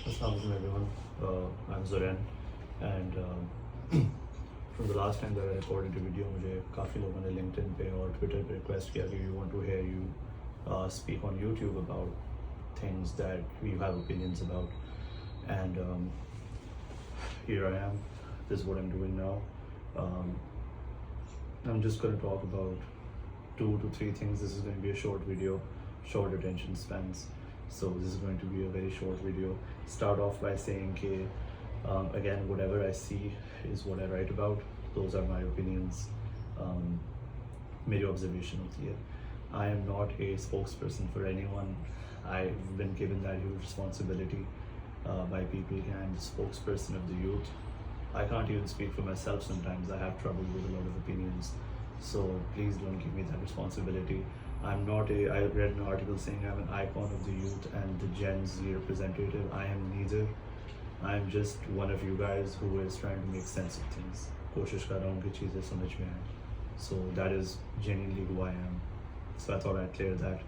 Assalamualaikum everyone. I'm Zoran and from the last time that I recorded a video मुझे काफ़ी लोगों ने LinkedIn पे और Twitter पे request किया कि we want to hear you speak on YouTube about things that you have opinions about, and here I am. This is what I'm doing now. Um, I'm just going to talk about 2 to 3 things. This is going to be a short video, short attention spans. So this is going to be a very short video. Start off by saying again, whatever I see is what I write about. Those are my opinions. मेरी observation होती है. I am not a spokesperson for anyone. I've been given that huge responsibility by people. I'm the spokesperson of the youth. I can't even speak for myself sometimes. I have trouble with a lot of opinions. So please don't give me that responsibility. I read an article saying I'm an icon of the youth and the Gen Z representative. I am neither. I am just one of you guys who is trying to make sense of things. कोशिश कर रहा हूँ कि चीज़ें समझ में आएं. So that is genuinely who I am. So I thought I'd clear that.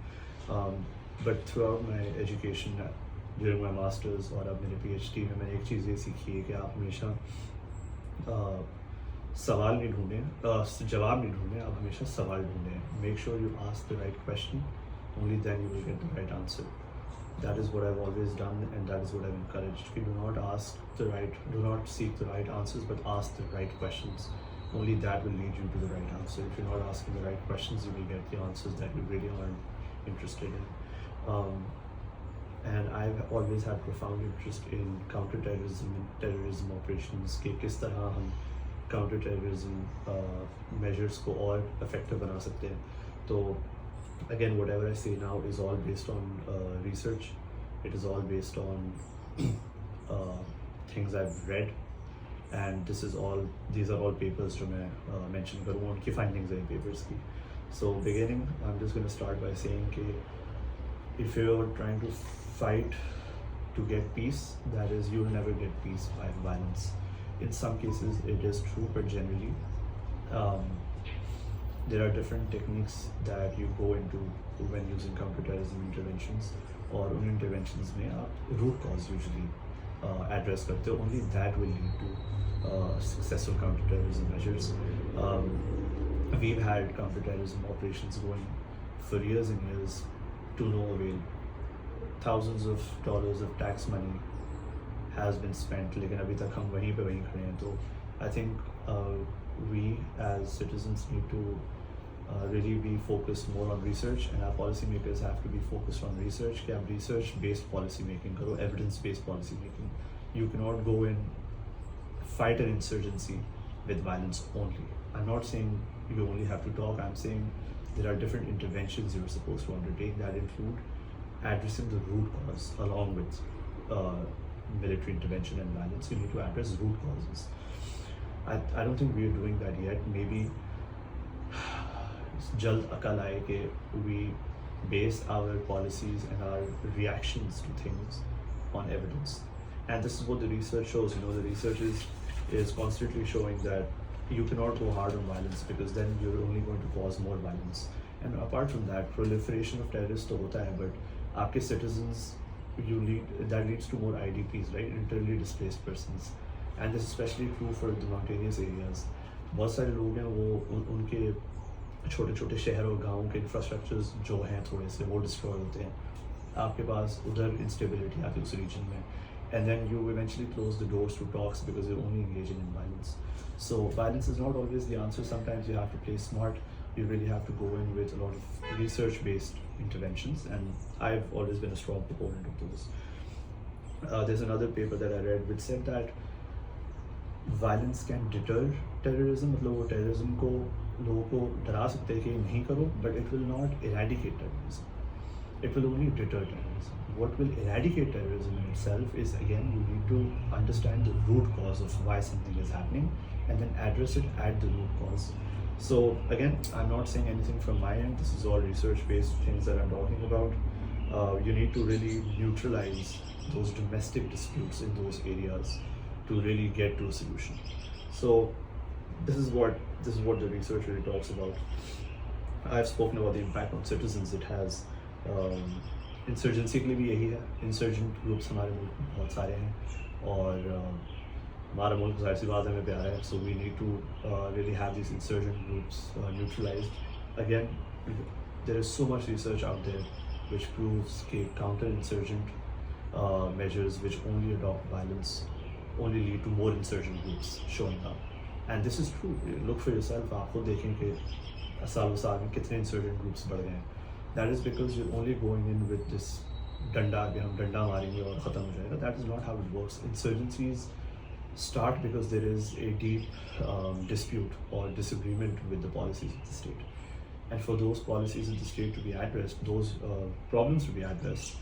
But throughout my education, during my masters और अब मेरे PhD में मैंने एक चीज़ ये सीखी है कि आप हमेशा सवाल नहीं ढूंढें, जवाब नहीं ढूंढें, आप हमेशा सवाल ढूंढें. Make sure you ask the right question, only then you will get the right answer. That is what I've always done, and that is what I've encouraged. Do not seek the right answers, but ask the right questions. Only that will lead you to the right answer. If you're not asking the right questions, you will get the answers that you really aren't interested in. And I've always had profound interest in counterterrorism and terrorism operations. कि किस तरह हम counter terrorism measures को और effective बना सकते हैं. तो again, whatever I say now is all based on research. It is all based on things I've read, and these are all papers जो मैं mention करूँ, उनकी findings हैं papers की. So beginning, I'm just going to start by saying कि if you're trying to fight to get peace, that is, you'll never get peace by violence. In some cases it is true, but generally there are different techniques that you go into when using counterterrorism interventions, और उन interventions में आप root cause usually address करते हो. Only that will lead to successful counterterrorism measures. We've had counterterrorism operations going for years and years to no avail. Thousands of dollars of tax money has been spent, लेकिन अभी तक हम वहीं खड़े हैं. तो I think we as citizens need to really be focused more on research, and our policy makers have to be focused on research. कि आप research based policy making करो, evidence based policy making. You cannot go and fight an insurgency with violence only. I'm not saying you only have to talk. I'm saying there are different interventions you're supposed to undertake that include addressing the root cause along with military intervention and violence. You need to address root causes. I don't think we are doing that yet. Maybe जल्द अकल आए कि we base our policies and our reactions to things on evidence. And this is what the research shows. The research is constantly showing that you cannot go hard on violence, because then you're only going to cause more violence. And apart from that, proliferation of terrorists तो होता है, but आपके citizens that leads to more IDPs, right? Internally displaced persons. And this is especially true for the mountainous areas. बहुत सारे लोग हैं वो उनके छोटे छोटे शहर और गाँव के इंफ्रास्ट्रक्चर्स जो हैं थोड़े से वो डिस्ट्रॉय होते हैं. आपके पास उधर इंस्टेबिलिटी आती है उस रीजन में, and then you eventually close the doors to talks because you're only engaging in violence. So violence is not always the answer. Sometimes you have to play smart. You really have to go in with a lot of research-based interventions, and I've always been a strong proponent of those. There's another paper that I read which said that violence can deter terrorism. मतलब वो terrorism को लोगों को डरा सकते हैं कि नहीं करो, but it will not eradicate terrorism. It will only deter terrorism. What will eradicate terrorism in itself is, again, you need to understand the root cause of why something is happening and then address it at the root cause. So again, I'm not saying anything from my end. This is all research-based things that I'm talking about. You need to really neutralize those domestic disputes in those areas to really get to a solution. So this is what the research really talks about. I've spoken about the impact on citizens it has. Insurgency के लिए भी यही है. Insurgent groups हमारे मुल्क में बहुत सारे हैं और हमारा मुल्क ज़ाहिर सी बात हमें प्यारा है. So we need to really have this insurgent groups neutralised. Again there is so much research out there which proves that counter-insurgent measures which only adopt violence only lead to more insurgent groups showing up. And this is true. Look for yourself. आप खुद देखें कि सालों साल में कितने insurgent groups बढ़ गए हैं. That is because you're only going in with this डंडा कि हम डंडा मारेंगे और ख़त्म हो जाएगा. That is not how it works. Insurgencies start because there is a deep dispute or disagreement with the policies of the state. And for those policies of the state to be addressed, those problems to be addressed,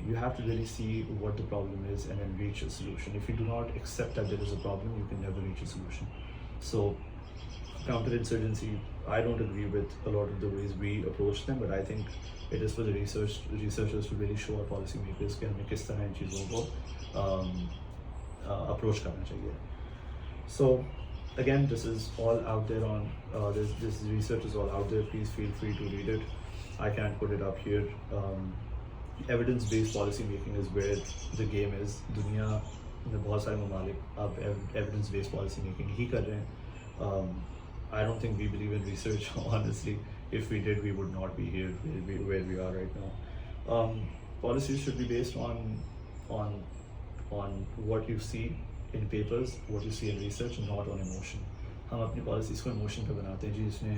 you have to really see what the problem is and then reach a solution. If you do not accept that there is a problem, you can never reach a solution. So counterinsurgency, I don't agree with a lot of the ways we approach them, but I think it is for the researchers to really show our policymakers कि हमें किस तरह इन चीज़ों को approach करना चाहिए. So again, this is all out there on this research is all out there. Please feel free to read it. I can't put it up here. Evidence-based policy making is where the game is. दुनिया में बहुत सारे ममालिक अब evidence-based policy making ही कर रहे हैं. I don't think we believe in research. Honestly, if we did, we would not be here where we are right now. Policies should be based on what you see in papers, what you see in research, not on emotion. हम अपनी policies को emotion पे बनाते हैं जी इसने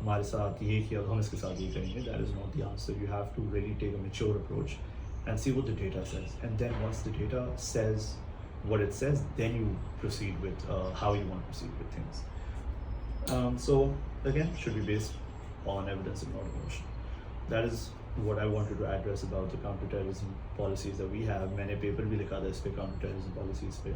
हमारे साथ ये किया तो हम इसके साथ ये करेंगे. That is not the answer. You have to really take a mature approach and see what the data says. And then once the data says what it says, then you proceed with how you want to proceed with things. So again, should be based on evidence and not emotion. That is what I wanted to address about the counterterrorism policies that we have. मैंने paper भी लिखा था इस पे counterterrorism policies पे.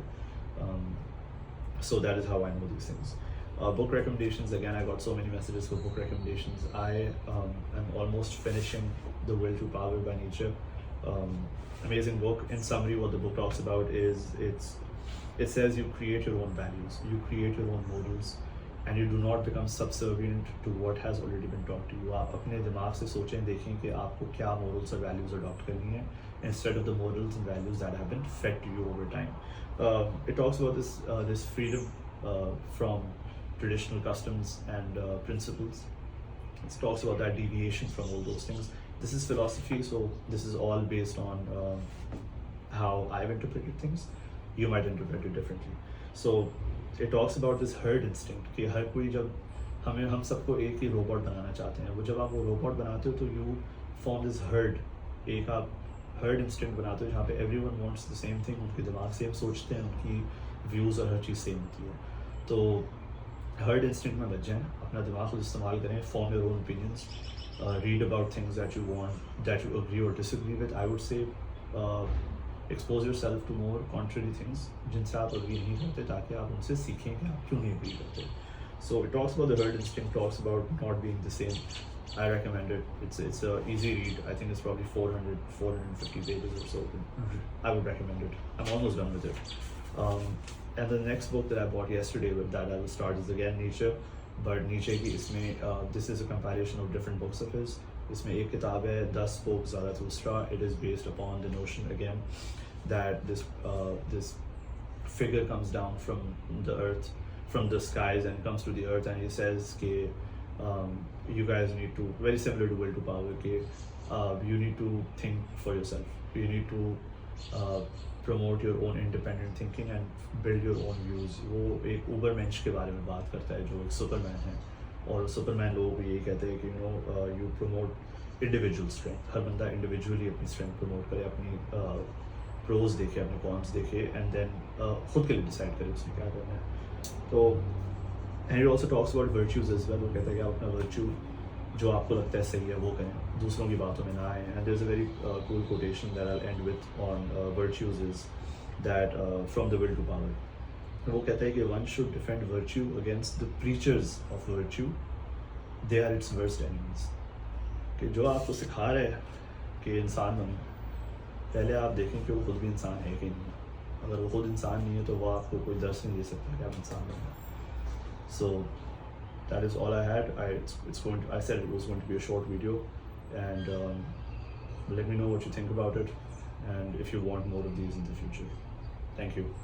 So that is how I know these things. Book recommendations, again, I got so many messages for book recommendations. I am almost finishing The Will to Power by Nietzsche. Amazing book. In summary, what the book talks about is it says you create your own values, you create your own morals, and you do not become subservient to what has already been taught to you. आप अपने दिमाग से सोचें देखें कि आपको क्या morals और values adopt करनी है instead of the morals and values that have been fed to you over time. It talks about this freedom from traditional customs and principles. It talks about that deviation from all those things. This is philosophy, so this is all based on how I've interpreted things. You might interpret it differently. So it talks about this herd instinct कि हर कोई जब हम सबको एक ही robot बनाना चाहते हैं. वो जब आप वो रोबोट बनाते हो तो you form this herd. एक आप herd instinct बनाते हो जहाँ पे everyone wants the same thing. उनके दिमाग सेम सोचते हैं, उनकी views और हर चीज़ सेम होती है. तो herd instinct में बच जाएं, अपना दिमाग को इस्तेमाल करें, form your own opinions, read about things that you want, that you agree or disagree with. I would say expose yourself to more contrary things जिनसे आप agree नहीं करते ताकि आप उनसे सीखें कि आप क्यों नहीं agree करते. So it talks about the herd instinct, talks about not being the same. I recommend it. It's a easy read. I think it's probably 450 pages or so. I would recommend it. I'm almost done with it. And the next book that I bought yesterday with that I will start is again Nietzsche. But Nietzsche की इसमें this is a comparison of different books of his. इसमें एक किताब है Thus Spoke Zarathustra. It is based upon the notion again that this figure comes down from the earth, from the skies, and comes to the earth, and he says कि you guys need to, very similar to Will to Power, कि you need to think for yourself. You need to promote your own independent thinking and build your own views. वो एक Ubermensch के बारे में बात करता है जो एक सुपरमैन है, और सुपरमैन लोग भी यही कहते हैं कि you promote individual strength. हर बंदा individually अपनी strength promote करे, अपनी pros देखे, अपने cons देखे, and then खुद के लिए decide करे उसने क्या करना है. तो and it also talks about virtues as well. वो कहता है कि आप अपना virtue जो आपको लगता है सही है वो करें, दूसरों की बातों में ना आए. And there's a very cool quotation that I'll end with on virtues is that from the Will to Power. वो कहता है कि one should defend virtue against the preachers of virtue. They are its worst enemies. कि जो आपको सिखा रहे हैं कि इंसान बनो, पहले आप देखें कि वो खुद भी इंसान है कि नहीं. अगर वो खुद इंसान नहीं है तो वो आपको कोई दर्श नहीं दे सकता कि आप इंसान बनो. So that is all I had. I said it was going to be a short video, and Let me know what you think about it and if you want more of these in the future. Thank you.